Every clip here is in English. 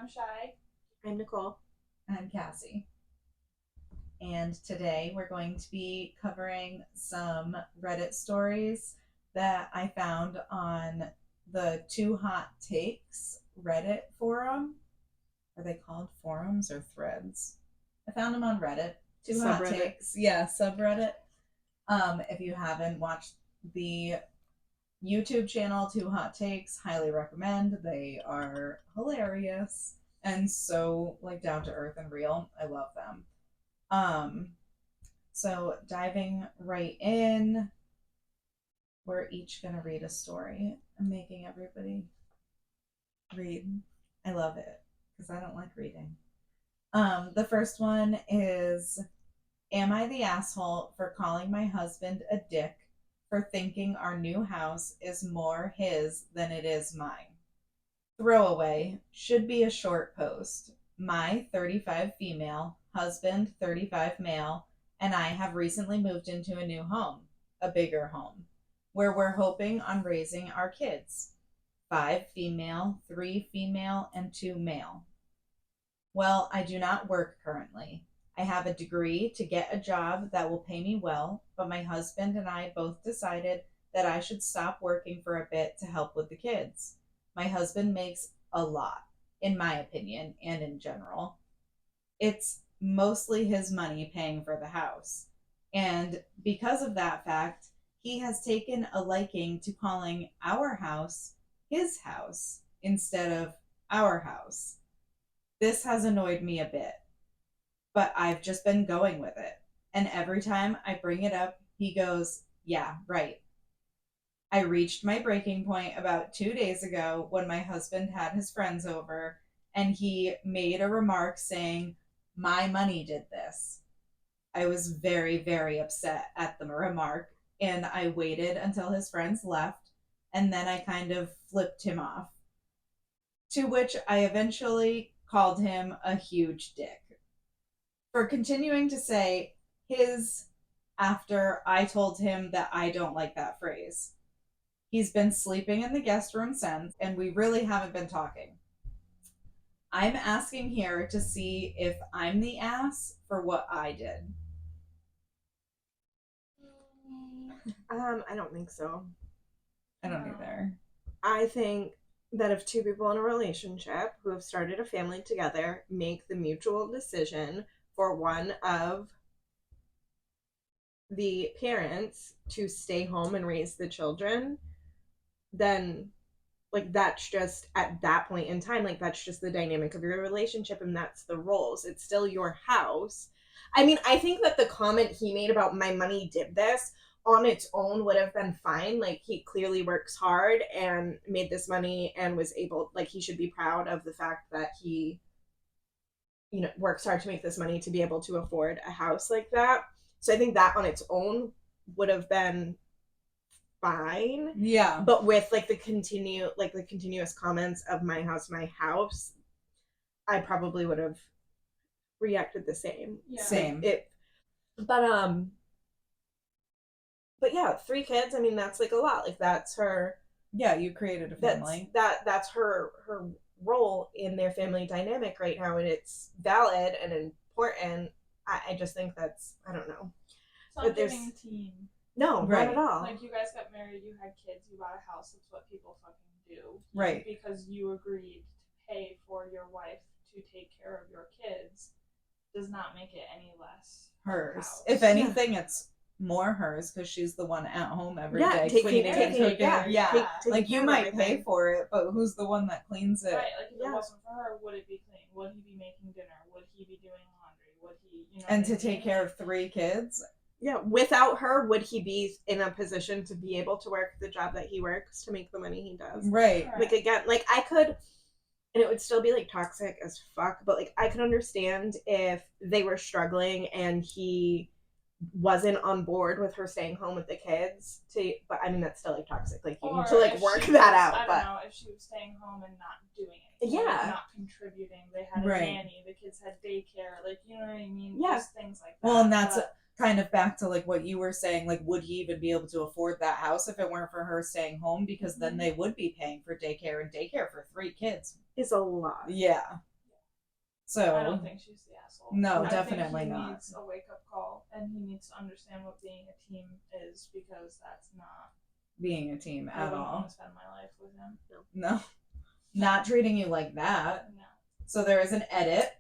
I'm Shy. I'm Nicole. I'm Cassie. And today we're going to be covering some Reddit stories that I found on the Two Hot Takes Reddit forum. Are they called forums or threads? I found them on Reddit. Two Hot Takes. Yeah, subreddit. If you haven't watched the YouTube channel Two Hot Takes, highly recommend. They are hilarious and so down to earth and real. I love them. So diving right in, we're each gonna read a story. I'm making everybody read. I love it because I don't like reading. The first one is, am I the asshole for calling my husband a dick for thinking our new house is more his than it is mine? Throwaway, should be a short post. My 35 female, husband 35 male, and I have recently moved into a new home, a bigger home, where we're hoping on raising our kids. 5 female, 3 female, and 2 male. Well, I do not work currently. I have a degree to get a job that will pay me well, but my husband and I both decided that I should stop working for a bit to help with the kids. My husband makes a lot, in my opinion, and in general. It's mostly his money paying for the house. And because of that fact, he has taken a liking to calling our house his house instead of our house. This has annoyed me a bit, but I've just been going with it. And every time I bring it up, he goes, yeah, right. I reached my breaking point about 2 days ago when my husband had his friends over and he made a remark saying, my money did this. I was very, very upset at the remark and I waited until his friends left and then I kind of flipped him off. To which I eventually called him a huge dick for continuing to say his after I told him that I don't like that phrase. He's been sleeping in the guest room since, and we really haven't been talking. I'm asking here to see if I'm the ass for what I did. I don't think so. I don't either. I think that if two people in a relationship who have started a family together make the mutual decision for one of the parents to stay home and raise the children, then that's just at that point in time, that's just the dynamic of your relationship and that's the roles. It's still your house. I mean, I think that the comment he made about my money did this on its own would have been fine. He clearly works hard and made this money and was able, he should be proud of the fact that he, works hard to make this money to be able to afford a house like that. So I think that on its own would have been fine. Yeah. But with the continuous comments of my house, I probably would have reacted the same. Yeah. Same. But yeah, 3 kids, I mean, that's a lot. That's her. Yeah, you created a family. That's her role in their family dynamic right now, and it's valid and important. I just think that's, I don't know. It's not giving a team. No, right. Not at all. You guys got married, you had kids, you bought a house. That's what people fucking do. Right. Because you agreed to pay for your wife to take care of your kids does not make it any less hers. If anything, it's more hers because she's the one at home every day cleaning and cooking. You might pay for it, but who's the one that cleans it? Right. If it wasn't for her, would it be clean? Would he be making dinner? Would he be doing laundry? Would he, And to take care of 3 kids? Yeah, without her, would he be in a position to be able to work the job that he works to make the money he does? Right. Again, I could, and it would still be toxic as fuck, but I could understand if they were struggling and he wasn't on board with her staying home with the kids but I mean that's still toxic. You need to work that out. I don't know if she was staying home and not doing anything. Yeah. Not contributing. They had a nanny, the kids had daycare, you know what I mean? Yeah. Just things like that. Well, and that's kind of back to what you were saying, would he even be able to afford that house if it weren't for her staying home? Because then they would be paying for daycare, and daycare for 3 kids is a lot. Yeah. So I don't think she's the asshole. No, I definitely think he not. needs a wake-up call, and he needs to understand what being a team is, because that's not being a team I at wouldn't all. want to spend my life with him. No. Not treating you like that. No. So there is an edit.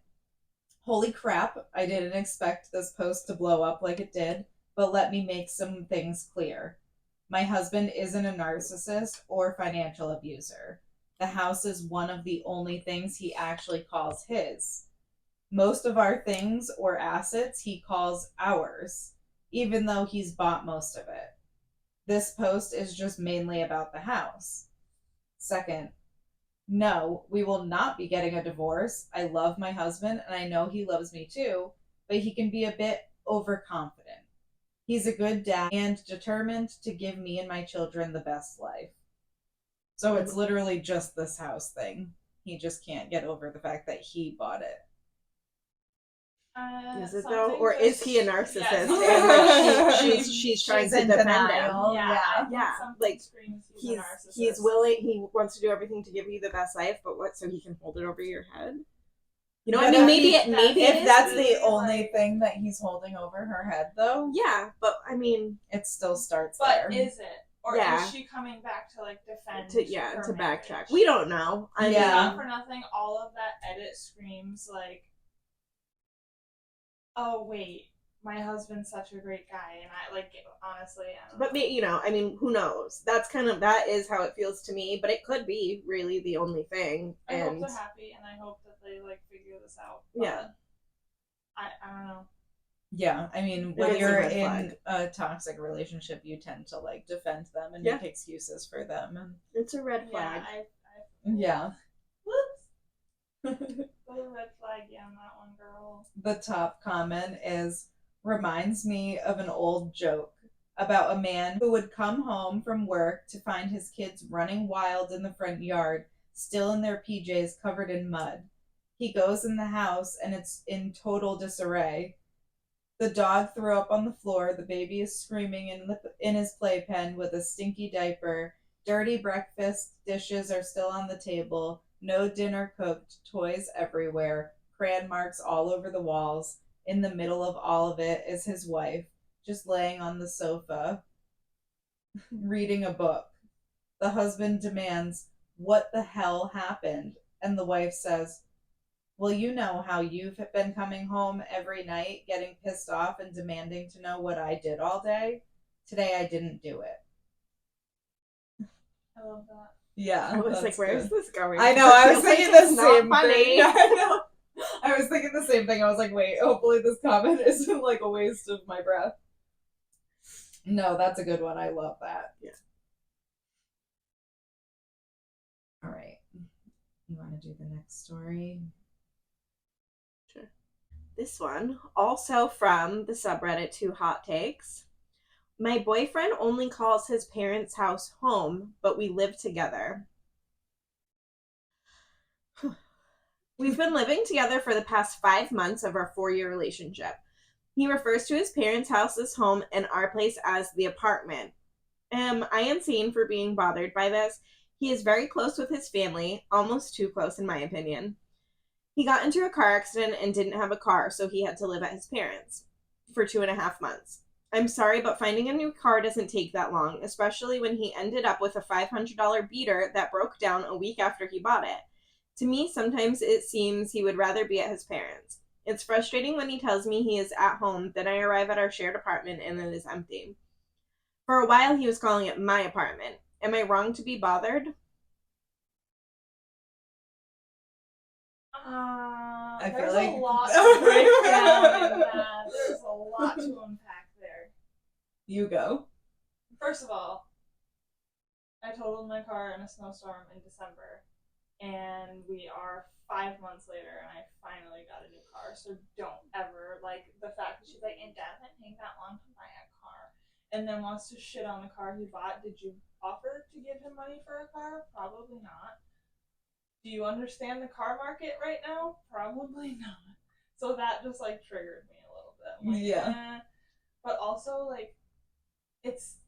Holy crap, I didn't expect this post to blow up like it did, but let me make some things clear. My husband isn't a narcissist or financial abuser. The house is one of the only things he actually calls his. Most of our things or assets he calls ours, even though he's bought most of it. This post is just mainly about the house. Second, no, we will not be getting a divorce. I love my husband and I know he loves me too, but he can be a bit overconfident. He's a good dad and determined to give me and my children the best life. So it's literally just this house thing. He just can't get over the fact that he bought it. Is it though, or is he a narcissist? Yes. And like she's trying to defend denial. him. Yeah. Like he's a narcissist. he's willing. He wants to do everything to give you the best life, but what? So he can hold it over your head. You know, But I mean, maybe if that's really the only thing that he's holding over her head, though, yeah. But I mean, it still starts But there. is it? Or Yeah. is she coming back to like defend? to her marriage? backtrack. We don't know. I Yeah. Not for nothing, all of that edit screams like, oh wait, my husband's such a great guy, and I like honestly. I don't But know. you know, I mean, who knows? That is how it feels to me. But it could be really the only thing. I And hope they're happy, and I hope that they like figure this out. But yeah, I don't know. Yeah, I mean, It when is a you're red in flag. a toxic relationship, you tend to like defend them and Yeah. make excuses for them. And it's a red flag. Yeah, yeah. whoops. Put a red flag on that one, girl. The top comment is, reminds me of an old joke about a man who would come home from work to find his kids running wild in the front yard, still in their PJs covered in mud. He goes in the house and it's in total disarray. The dog threw up on the floor. The baby is screaming in his playpen with a stinky diaper. Dirty breakfast dishes are still on the table. No dinner cooked. Toys everywhere. Crayon marks all over the walls. In the middle of all of it is his wife, just laying on the sofa, reading a book. The husband demands, "What the hell happened?" And the wife says, "Well, you know how you've been coming home every night, getting pissed off and demanding to know what I did all day. Today I didn't do it." I love that. Yeah. I was like, where's this going? I know, I It was feels thinking like the it's not same funny. thing. I know. I was thinking the same thing. I was like, wait, hopefully this comment isn't like a waste of my breath. No, that's a good one. I love that. Yeah. All right. You want to do the next story? Sure. This one, also from the subreddit 2 Hot Takes. My boyfriend only calls his parents' house home, but we live together. We've been living together for the past 5 months of our 4-year relationship. He refers to his parents' house as home and our place as the apartment. Am I insane for being bothered by this? He is very close with his family, almost too close in my opinion. He got into a car accident and didn't have a car, so he had to live at his parents' for 2.5 months. I'm sorry, but finding a new car doesn't take that long, especially when he ended up with a $500 beater that broke down a week after he bought it. To me, sometimes it seems he would rather be at his parents'. It's frustrating when he tells me he is at home, then I arrive at our shared apartment and it is empty. For a while, he was calling it my apartment. Am I wrong to be bothered? I feel There's like- a lot to break down in that. There's a lot to unpack there. You go. First of all, I totaled my car in a snowstorm in December, and we are 5 months later, and I finally got a new car. So don't ever, like, the fact that she's like, it doesn't take that long to buy a car, and then wants to shit on the car he bought. Did you offer to give him money for a car? Probably not. Do you understand the car market right now? Probably not. So that just like triggered me a little bit. I'm like, Yeah. But also, like, it's,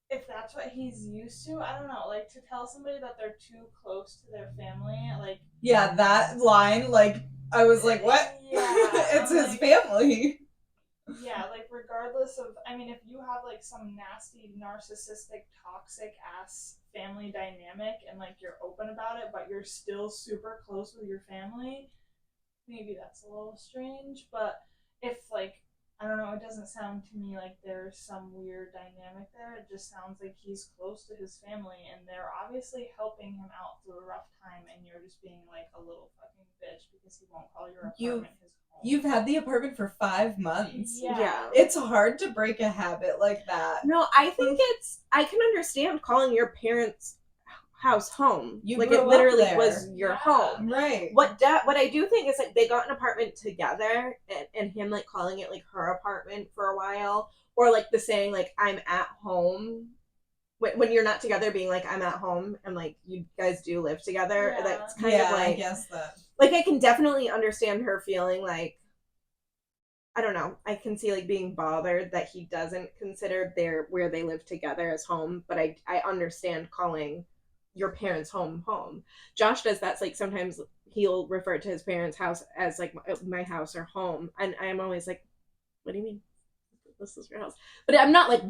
if that's what he's used to, I don't know. Like, to tell somebody that they're too close to their family, like, Yeah, that line, like, I was like, what? Yeah, It's I'm his like- family. Yeah, like regardless of, I mean, if you have like some nasty, narcissistic, toxic ass family dynamic and like you're open about it, but you're still super close with your family, maybe that's a little strange. But if like, I don't know, it doesn't sound to me like there's some weird dynamic there. It just sounds like he's close to his family and they're obviously helping him out through a rough time, and you're just being like a little fucking bitch because he won't call your apartment his home. You've had the apartment for 5 months. Yeah. It's hard to break a habit like that. No, I think I can understand calling your parents' house home. You like grew it up literally there. was your home. Right. What I do think is like they got an apartment together, and him like calling it like her apartment for a while, or like the saying like I'm at home. When you're not together, being like I'm at home, and like you guys do live together. Yeah. That's kind of like, I guess that. like I can definitely understand her feeling like, I don't know, I can see like being bothered that he doesn't consider where they live together as home, but I understand calling your parents' home. Josh does that. Like sometimes he'll refer to his parents' house as like my house or home, and I'm always like, what do you mean? This is your house. But I'm not like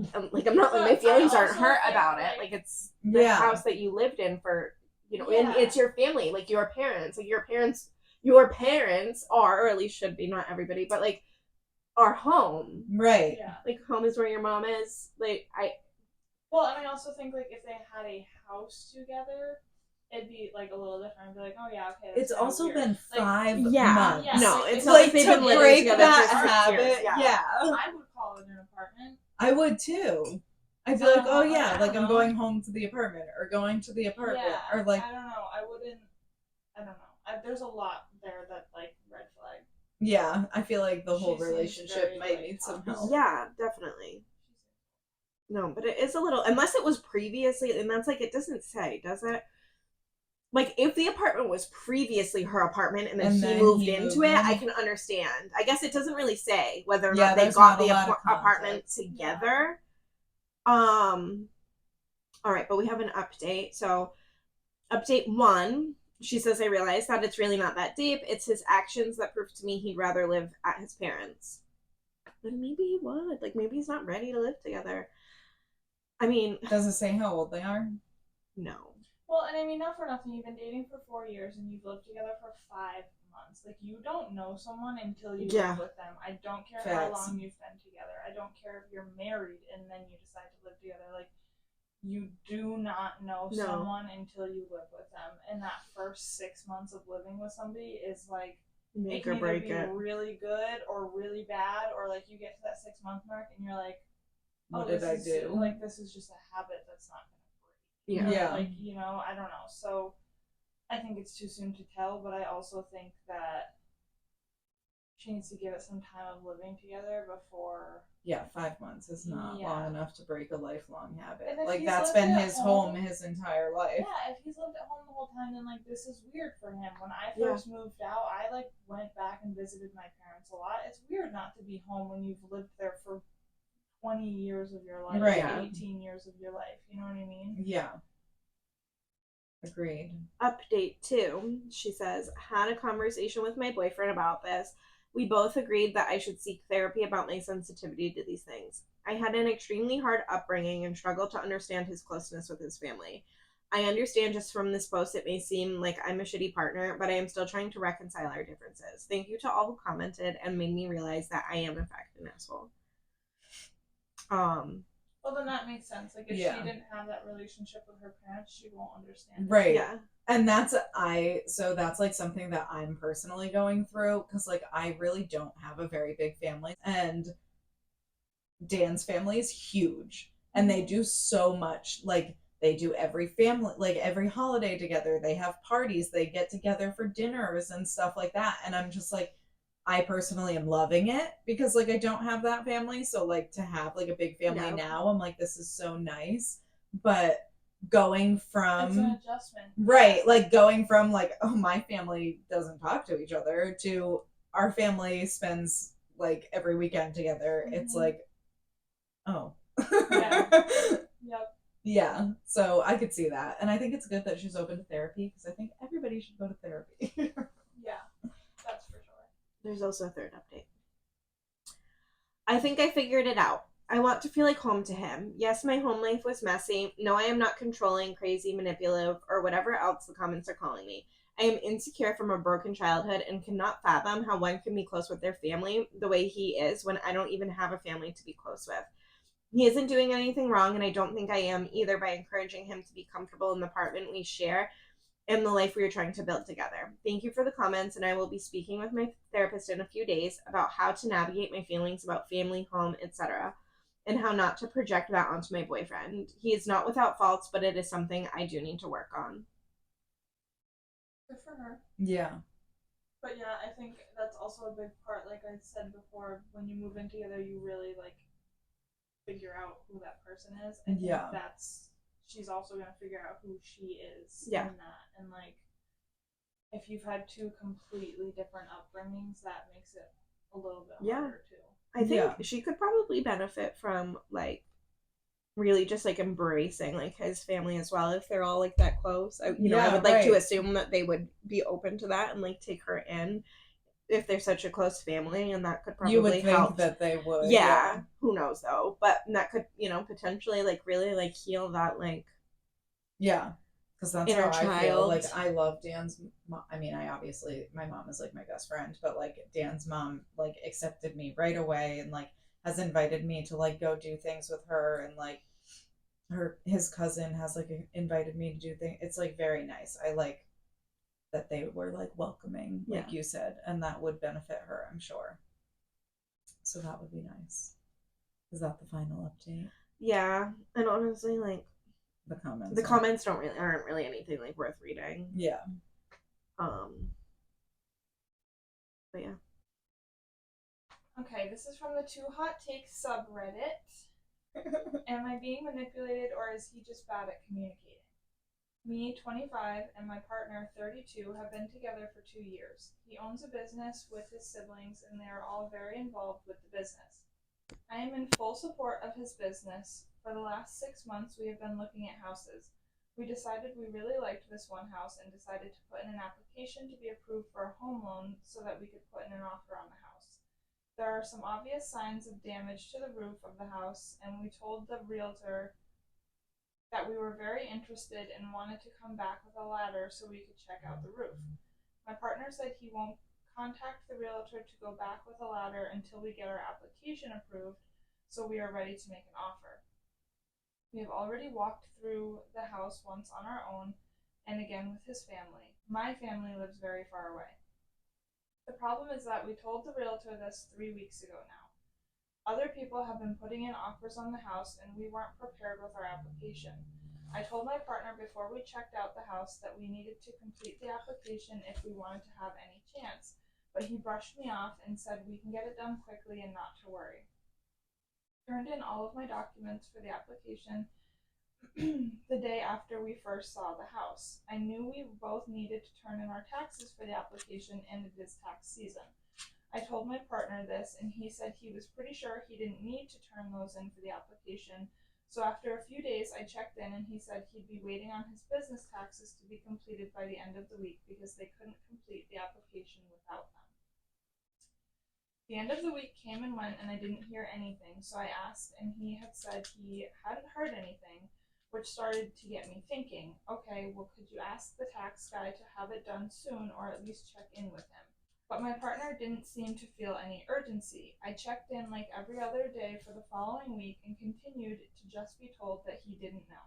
my feelings aren't hurt about it. Like it's the house that you lived in for, you know, and it's your family, like your parents. Like your parents are, or at least should be, not everybody, but like our home. Right. Yeah. Like home is where your mom is. Like Well, and I also think like if they had a house together, it'd be like a little different. I'd be like, oh yeah, okay. It's also weird. been 5 months. Yeah, No, like, it's not like they've to been living break together that for 6 habit. years. Yeah. I would call it an apartment. I would too. I'd be So, like, oh yeah, I like don't I'm know. going home to the apartment, or going to the apartment, Yeah, or like, I don't know. I don't know. There's a lot there that like red flag. yeah, I feel like the whole She seems relationship very, might like, need some toxic. help. Yeah, definitely. No, but it is a little, unless it was previously, and that's like, it doesn't say, does it? Like, if the apartment was previously her apartment and then he moved into it, I can understand. I guess it doesn't really say whether or not they got the apartment together. All right, but we have an update. So, update 1, she says, I realized that it's really not that deep. It's his actions that prove to me he'd rather live at his parents'. But maybe he would. Like, maybe he's not ready to live together. I mean... Does it say how old they are? No. Well, and I mean, not for nothing, you've been dating for 4 years and you've lived together for 5 months. Like, you don't know someone until you live with them. I don't care how long you've been together. I don't care if you're married and then you decide to live together. Like, you do not know someone until you live with them. And that first 6 months of living with somebody is like, make it or can break either be it. really good or really bad, or like you get to that 6-month mark and you're like, what did I do? Like, this is just a habit that's not going to break. Yeah. Like, you know, I don't know. So I think it's too soon to tell, but I also think that she needs to give it some time of living together before. Yeah, 5 months is not long enough to break a lifelong habit. And if like, he's that's lived been at his home his entire life. Yeah, if he's lived at home the whole time, then like this is weird for him. When I first moved out, I like went back and visited my parents a lot. It's weird not to be home when you've lived there for 20 years of your life, right? 18 years of your life. You know what I mean? Yeah. Agreed. Update 2, she says, had a conversation with my boyfriend about this. We both agreed that I should seek therapy about my sensitivity to these things. I had an extremely hard upbringing and struggled to understand his closeness with his family. I understand just from this post it may seem like I'm a shitty partner, but I am still trying to reconcile our differences. Thank you to all who commented and made me realize that I am in fact an asshole. Well, then that makes sense. Like, if she didn't have that relationship with her parents, she won't understand. Right. Yeah. And that's like something that I'm personally going through, because like I really don't have a very big family, and Dan's family is huge, and they do so much. Like, they do every family, like every holiday together. They have parties, they get together for dinners and stuff like that. And I'm just like, I personally am loving it, because like I don't have that family. So like to have like a big family now, I'm like, this is so nice. But going from, it's an adjustment. Right, like going from like, oh, my family doesn't talk to each other, to our family spends like every weekend together. It's like, oh. Yep. Yeah, so I could see that. And I think it's good that she's open to therapy, because I think everybody should go to therapy. Yeah, that's for There's also a third update. I think I figured it out. I want to feel like home to him. Yes, my home life was messy. No, I am not controlling, crazy, manipulative, or whatever else the comments are calling me. I am insecure from a broken childhood and cannot fathom how one can be close with their family the way he is when I don't even have a family to be close with. He isn't doing anything wrong, and I don't think I am either by encouraging him to be comfortable in the apartment we share and the life we are trying to build together. Thank you for the comments, and I will be speaking with my therapist in a few days about how to navigate my feelings about family, home, etc., and how not to project that onto my boyfriend. He is not without faults, but it is something I do need to work on. Good for her. Yeah. But yeah, I think that's also a big part. Like I said before, when you move in together, you really like figure out who that person is. I think that's she's also gonna figure out who she is in that. And like if you've had two completely different upbringings, that makes it a little bit harder too. I think she could probably benefit from like really just like embracing like his family as well if they're all like that close. I would like to assume that they would be open to that and like take her in if they're such a close family, and that could probably you would help. Think that they would. Yeah, who knows though? But that could potentially like really like heal that like because that's how I feel. Like I love Dan's mom. I mean, I obviously my mom is like my best friend, but like Dan's mom like accepted me right away and like has invited me to like go do things with her, and like his cousin has like invited me to do things. It's like very nice. I like that they were like welcoming, like you said, and that would benefit her, I'm sure. So that would be nice. Is that the final update? Yeah, and honestly, like the comments aren't really anything like worth reading. Yeah. But yeah. Okay, this is from the Too Hot Takes subreddit. Am I being manipulated, or is he just bad at communicating? Me, 25, and my partner, 32, have been together for 2 years. He owns a business with his siblings, and they are all very involved with the business. I am in full support of his business. For the last 6 months, we have been looking at houses. We decided we really liked this one house and decided to put in an application to be approved for a home loan so that we could put in an offer on the house. There are some obvious signs of damage to the roof of the house, and we told the realtor that we were very interested and wanted to come back with a ladder so we could check out the roof. My partner said he won't contact the realtor to go back with a ladder until we get our application approved, so we are ready to make an offer. We have already walked through the house once on our own and again with his family. My family lives very far away. The problem is that we told the realtor this 3 weeks ago now. Other people have been putting in offers on the house, and we weren't prepared with our application. I told my partner before we checked out the house that we needed to complete the application if we wanted to have any chance, but he brushed me off and said we can get it done quickly and not to worry. Turned in all of my documents for the application the day after we first saw the house. I knew we both needed to turn in our taxes for the application, and it is tax season. I told my partner this, and he said he was pretty sure he didn't need to turn those in for the application. So after a few days, I checked in, and he said he'd be waiting on his business taxes to be completed by the end of the week because they couldn't complete the application without them. The end of the week came and went, and I didn't hear anything, so I asked, and he had said he hadn't heard anything, which started to get me thinking, okay, well, could you ask the tax guy to have it done soon, or at least check in with him? But my partner didn't seem to feel any urgency. I checked in like every other day for the following week and continued to just be told that he didn't know.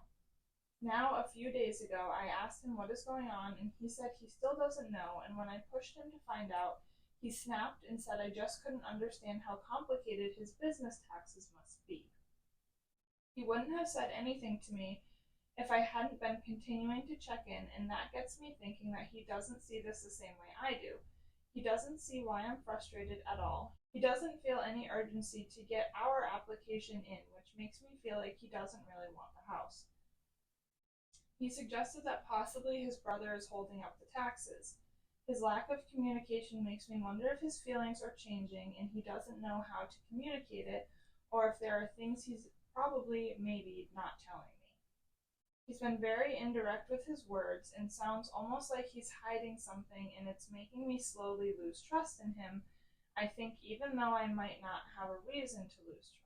Now, a few days ago, I asked him what is going on, and he said he still doesn't know, and when I pushed him to find out, he snapped and said I just couldn't understand how complicated his business taxes must be. He wouldn't have said anything to me if I hadn't been continuing to check in, and that gets me thinking that he doesn't see this the same way I do. He doesn't see why I'm frustrated at all. He doesn't feel any urgency to get our application in, which makes me feel like he doesn't really want the house. He suggested that possibly his brother is holding up the taxes. His lack of communication makes me wonder if his feelings are changing and he doesn't know how to communicate it, or if there are things he's probably maybe not telling me. He's been very indirect with his words and sounds almost like he's hiding something, and it's making me slowly lose trust in him I think even though I might not have a reason to lose trust.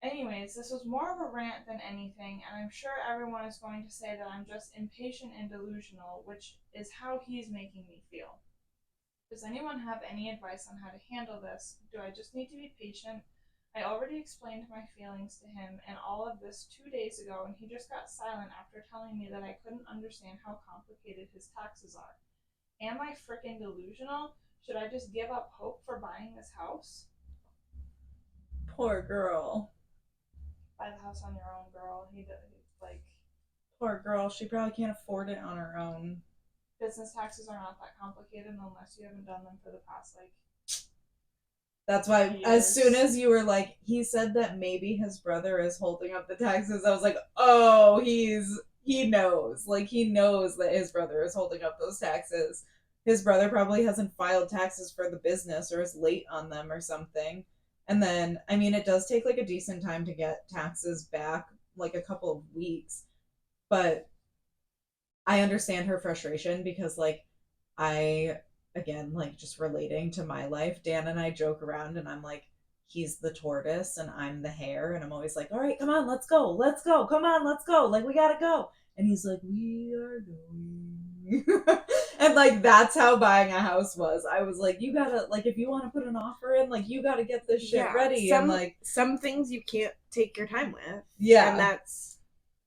Anyways, this was more of a rant than anything, and I'm sure everyone is going to say that I'm just impatient and delusional, which is how he's making me feel. Does anyone have any advice on how to handle this? Do I just need to be patient? I already explained my feelings to him and all of this 2 days ago, and he just got silent after telling me that I couldn't understand how complicated his taxes are. Am I frickin' delusional? Should I just give up hope for buying this house? Poor girl. Buy the house on your own, girl. Like, Poor girl. She probably can't afford it on her own. business taxes are not that complicated unless you haven't done them for the past, like, That's why, years. as soon as you were like, he said that maybe his brother is holding up the taxes, I was like, oh, he knows. Like, he knows that his brother is holding up those taxes. His brother probably hasn't filed taxes for the business or is late on them or something. And then, I mean, it does take like a decent time to get taxes back, like a couple of weeks. But I understand her frustration because, like, again, like, just relating to my life, Dan and I joke around and I'm like, he's the tortoise and I'm the hare. And I'm always like, all right, come on, let's go. Come on, let's go. Like, we gotta go. And he's like, we are going. And, like, that's how buying a house was. I was like, you gotta, like, if you want to put an offer in, like, you gotta get this shit ready. And, like, some things you can't take your time with. Yeah. And that's...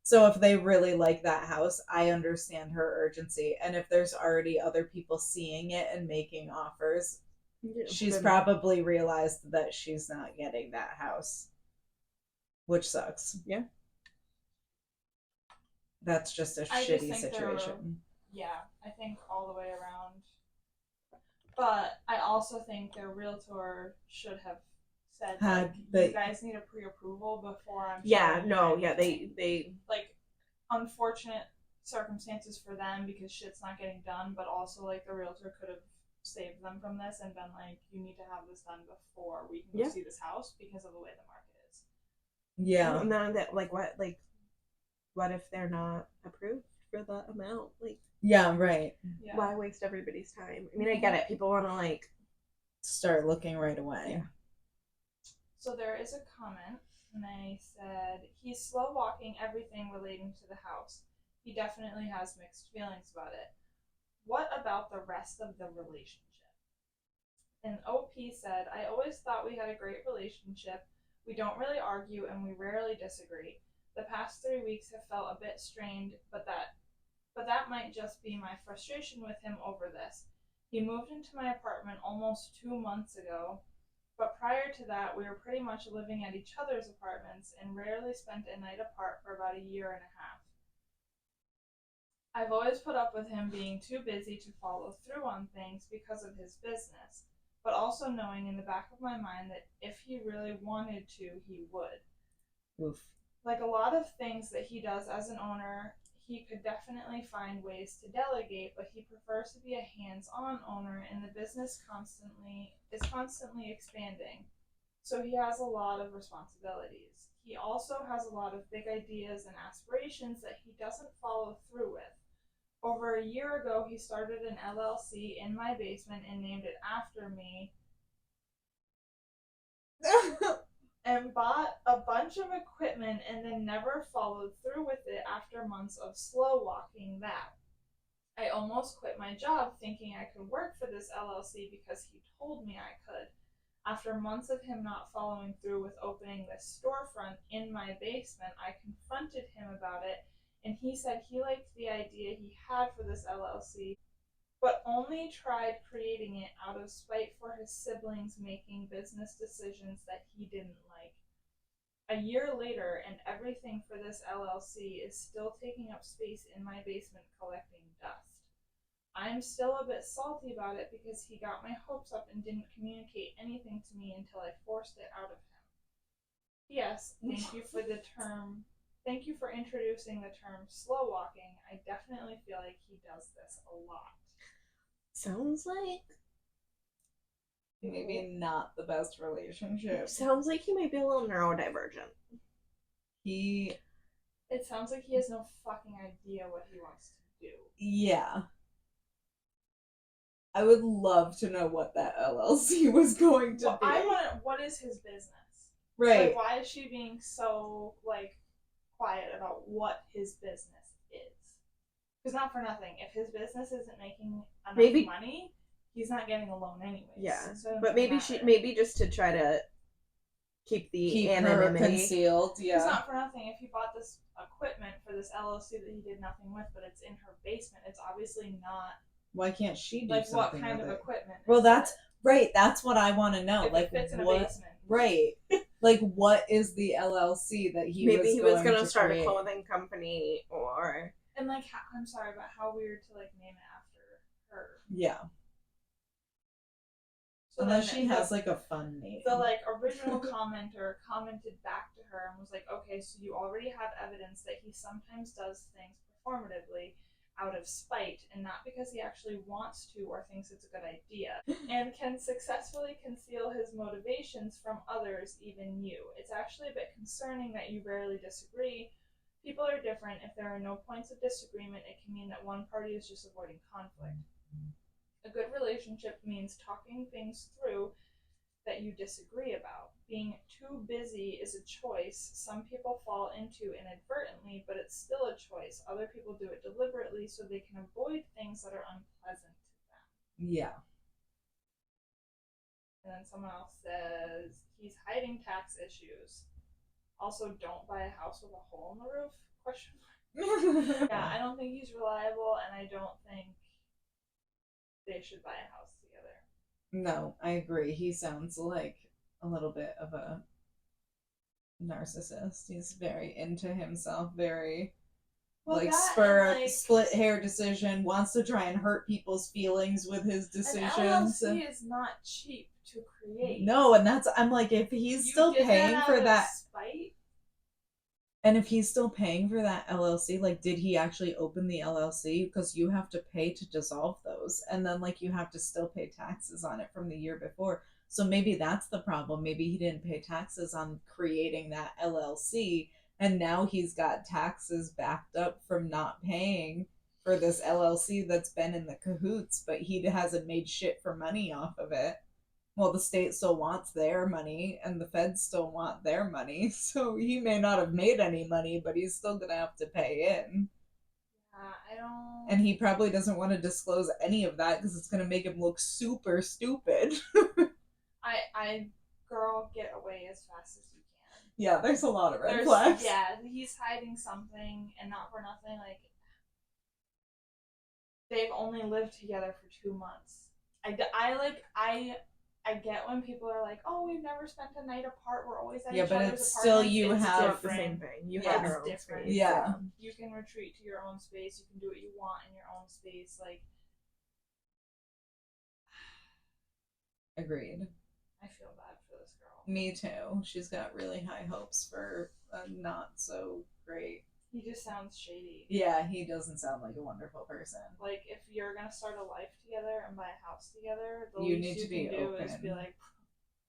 So if they really like that house, I understand her urgency. And if there's already other people seeing it and making offers, she's probably realized that she's not getting that house, which sucks. Yeah. That's just a shitty situation. Yeah, I think all the way around. But I also think their realtor should have said, you guys need a pre-approval before I'm they like, unfortunate circumstances for them because shit's not getting done, but also, like, the realtor could have saved them from this and been like, you need to have this done before we can go see this house because of the way the market is. Yeah. And then that, what if they're not approved for the amount? Like, yeah, right. Yeah. Why waste everybody's time? I mean, I get it. People want to, like, start looking right away. Yeah. So there is a comment, and they said, he's slow walking everything relating to the house. He definitely has mixed feelings about it. What about the rest of the relationship? And OP said, I always thought we had a great relationship. We don't really argue and we rarely disagree. The past 3 weeks have felt a bit strained, but that might just be my frustration with him over this. He moved into my apartment almost 2 months ago. But prior to that, we were pretty much living at each other's apartments and rarely spent a night apart for about a year and a half. I've always put up with him being too busy to follow through on things because of his business, but also knowing in the back of my mind that if he really wanted to, he would. Oof. Like a lot of things that he does as an owner, he could definitely find ways to delegate, but he prefers to be a hands-on owner, and the business is constantly expanding. So he has a lot of responsibilities. He also has a lot of big ideas and aspirations that he doesn't follow through with. Over a year ago, he started an LLC in my basement and named it after me. And bought a bunch of equipment and then never followed through with it after months of slow walking that. I almost quit my job thinking I could work for this LLC because he told me I could. After months of him not following through with opening this storefront in my basement, I confronted him about it, and he said he liked the idea he had for this LLC, but only tried creating it out of spite for his siblings making business decisions that he didn't like. A year later, and everything for this LLC is still taking up space in my basement collecting dust. I'm still a bit salty about it because he got my hopes up and didn't communicate anything to me until I forced it out of him. P.S. Thank you for introducing the term slow walking. I definitely feel like he does this a lot. Sounds like maybe not the best relationship. Sounds like he might be a little neurodivergent. It sounds like he has no fucking idea what he wants to do. Yeah. I would love to know what that LLC was going to Well, be. what is his business? Right. Like, why is she being so, like, quiet about what his business is? Because not for nothing, if his business isn't making enough money, he's not getting a loan anyways. Yeah, so but maybe just to try to keep anonymity her concealed. Yeah. Because not for nothing, if he bought this equipment for this LLC that he did nothing with, but it's in her basement, it's obviously not. Why can't she do like something what kind with of it? equipment? Well, that's right. That's what I want to know. If like it fits in what? A basement. Right. Like what is the LLC that he maybe he was going to start create? a clothing company or. And like, I'm sorry, but how weird to like name it after her. Yeah. So unless she has like a fun name. The like original commenter commented back to her and was like, okay, so you already have evidence that he sometimes does things performatively out of spite and not because he actually wants to or thinks it's a good idea, and can successfully conceal his motivations from others, even you. It's actually a bit concerning that you rarely disagree. People are different. If there are no points of disagreement, it can mean that one party is just avoiding conflict. A good relationship means talking things through that you disagree about. Being too busy is a choice some people fall into inadvertently, but it's still a choice. Other people do it deliberately so they can avoid things that are unpleasant to them. Yeah. And then someone else says, he's hiding tax issues. Also, don't buy a house with a hole in the roof? Question mark. Yeah, I don't think he's reliable, and I don't think they should buy a house together. No, I agree. He sounds like a little bit of a narcissist. He's very into himself, very split hair decision, wants to try and hurt people's feelings with his decisions. An LLC is not cheap to create. No, and I'm like, if he's still paying for that spite? And if he's still paying for that LLC, like, did he actually open the LLC? Because you have to pay to dissolve those. And then, like, you have to still pay taxes on it from the year before. So maybe that's the problem. Maybe he didn't pay taxes on creating that LLC. And now he's got taxes backed up from not paying for this LLC that's been in the cahoots, but he hasn't made shit for money off of it. Well, the state still wants their money and the feds still want their money. So he may not have made any money, but he's still going to have to pay in. I don't. And he probably doesn't want to disclose any of that because it's going to make him look super stupid. Girl, get away as fast as you can. Yeah, there's a lot of red flags. Yeah, he's hiding something, and not for nothing, like, they've only lived together for 2 months. I get when people are like, oh, we've never spent a night apart, we're always at each other's apartments. Yeah, but it's still, you have the same thing. You have your own space. Yeah. You can retreat to your own space, you can do what you want in your own space, like. Agreed. I feel bad for this girl. Me too. She's got really high hopes for a not so great. He just sounds shady. Yeah, he doesn't sound like a wonderful person. Like, if you're gonna start a life together and buy a house together, the you least need you to be can do open. is be like,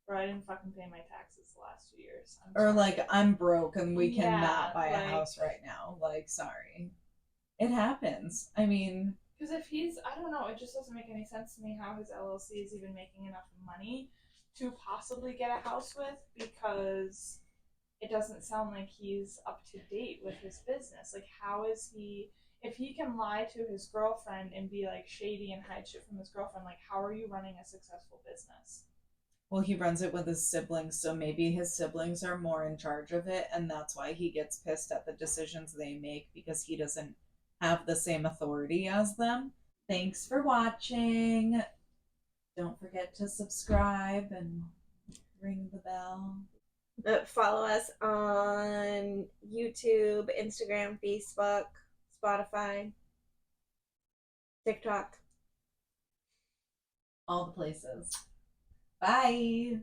bro, I didn't fucking pay my taxes the last 2 years. Or like, I'm broke and we cannot buy a house right now. Like, sorry. It happens. I mean, because if he's, I don't know, it just doesn't make any sense to me how his LLC is even making enough money to possibly get a house with, because it doesn't sound like he's up to date with his business. Like, how is he, if he can lie to his girlfriend and be like shady and hide shit from his girlfriend, like, how are you running a successful business? Well, he runs it with his siblings, so maybe his siblings are more in charge of it, and that's why he gets pissed at the decisions they make, because he doesn't have the same authority as them. Thanks for watching. Don't forget to subscribe and ring the bell. Follow us on YouTube, Instagram, Facebook, Spotify, TikTok. All the places. Bye.